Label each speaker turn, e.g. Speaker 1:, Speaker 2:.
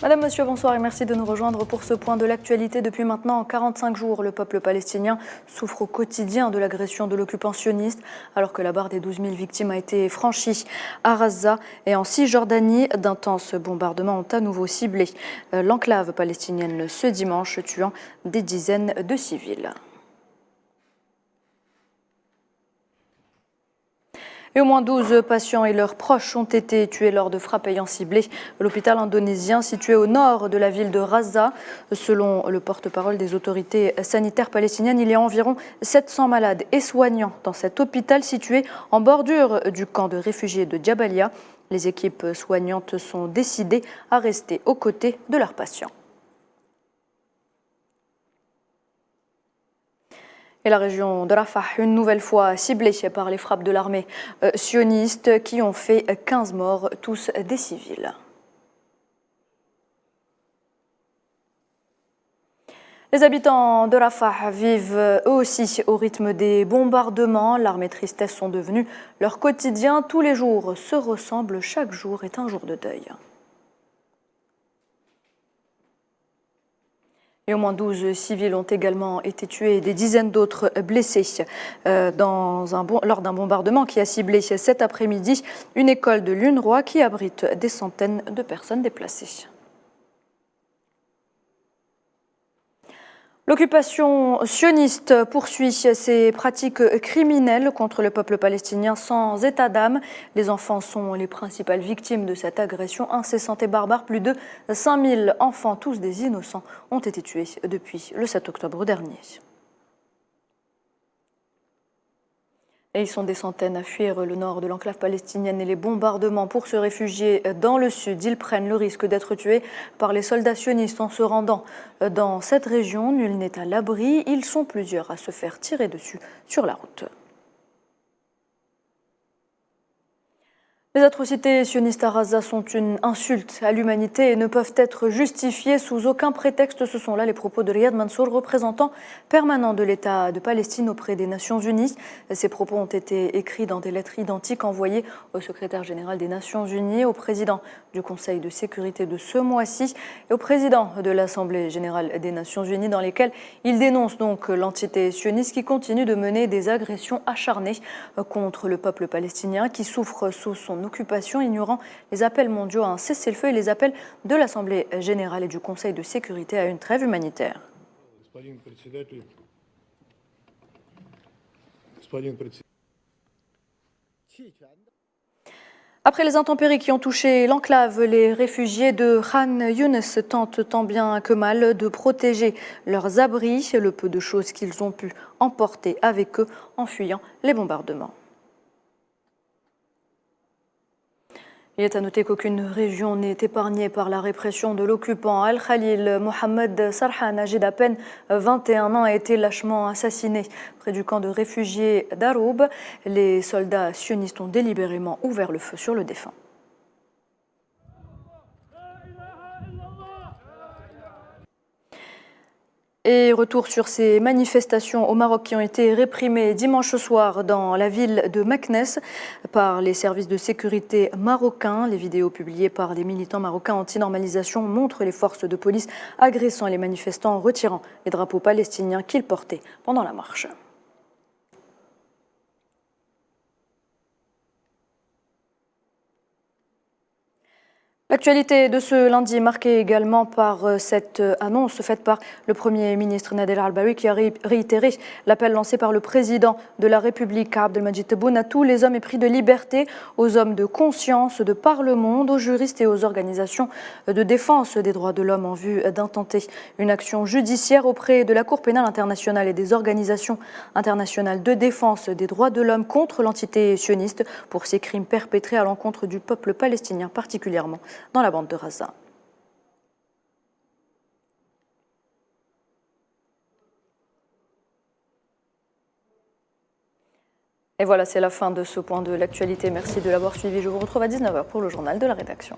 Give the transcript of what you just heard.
Speaker 1: Madame, Monsieur, bonsoir et merci de nous rejoindre pour ce point de l'actualité. Depuis maintenant 45 jours, le peuple palestinien souffre au quotidien de l'agression de l'occupant sioniste, alors que la barre des 12 000 victimes a été franchie à Gaza et en Cisjordanie. D'intenses bombardements ont à nouveau ciblé l'enclave palestinienne ce dimanche, tuant des dizaines de civils. Et au moins 12 patients et leurs proches ont été tués lors de frappes ayant ciblé l'hôpital indonésien situé au nord de la ville de Gaza. Selon le porte-parole des autorités sanitaires palestiniennes, il y a environ 700 malades et soignants dans cet hôpital situé en bordure du camp de réfugiés de Jabalia. Les équipes soignantes sont décidées à rester aux côtés de leurs patients. Et la région de Rafah, une nouvelle fois ciblée par les frappes de l'armée sioniste qui ont fait 15 morts, tous des civils. Les habitants de Rafah vivent eux aussi au rythme des bombardements. Larmes et tristesse sont devenus leur quotidien. Tous les jours se ressemblent, chaque jour est un jour de deuil. Et au moins 12 civils ont également été tués et des dizaines d'autres blessés lors d'un bombardement qui a ciblé cet après-midi une école de l'UNRWA qui abrite des centaines de personnes déplacées. L'occupation sioniste poursuit ses pratiques criminelles contre le peuple palestinien sans état d'âme. Les enfants sont les principales victimes de cette agression incessante et barbare. Plus de 5000 enfants, tous des innocents, ont été tués depuis le 7 octobre dernier. Et ils sont des centaines à fuir le nord de l'enclave palestinienne et les bombardements pour se réfugier dans le sud. Ils prennent le risque d'être tués par les soldats sionistes en se rendant dans cette région. Nul n'est à l'abri. Ils sont plusieurs à se faire tirer dessus sur la route. Les atrocités sionistes à Gaza sont une insulte à l'humanité et ne peuvent être justifiées sous aucun prétexte. Ce sont là les propos de Riyad Mansour, représentant permanent de l'État de Palestine auprès des Nations Unies. Ces propos ont été écrits dans des lettres identiques envoyées au secrétaire général des Nations Unies, au président du Conseil de sécurité de ce mois-ci et au président de l'Assemblée générale des Nations Unies, dans lesquels il dénonce donc l'entité sioniste qui continue de mener des agressions acharnées contre le peuple palestinien qui souffre sous son occupation, ignorant les appels mondiaux à un cessez-le-feu et les appels de l'Assemblée générale et du Conseil de sécurité à une trêve humanitaire. Après les intempéries qui ont touché l'enclave, les réfugiés de Khan Younes tentent tant bien que mal de protéger leurs abris, le peu de choses qu'ils ont pu emporter avec eux en fuyant les bombardements. Il est à noter qu'aucune région n'est épargnée par la répression de l'occupant. Al-Khalil Mohamed Sarhan, âgé d'à peine 21 ans, a été lâchement assassiné près du camp de réfugiés d'Aroub. Les soldats sionistes ont délibérément ouvert le feu sur le défunt. Et retour sur ces manifestations au Maroc qui ont été réprimées dimanche soir dans la ville de Meknès par les services de sécurité marocains. Les vidéos publiées par des militants marocains anti-normalisation montrent les forces de police agressant les manifestants en retirant les drapeaux palestiniens qu'ils portaient pendant la marche. L'actualité de ce lundi marquée également par cette annonce faite par le Premier ministre Nadel Al-Baoui qui a réitéré l'appel lancé par le président de la République Abdelmadjid Tebboune à tous les hommes épris de liberté, aux hommes de conscience de par le monde, aux juristes et aux organisations de défense des droits de l'homme en vue d'intenter une action judiciaire auprès de la Cour pénale internationale et des organisations internationales de défense des droits de l'homme contre l'entité sioniste pour ces crimes perpétrés à l'encontre du peuple palestinien particulièrement dans la bande de Gaza. Et voilà, c'est la fin de ce point de l'actualité. Merci de l'avoir suivi. Je vous retrouve à 19h pour le journal de la rédaction.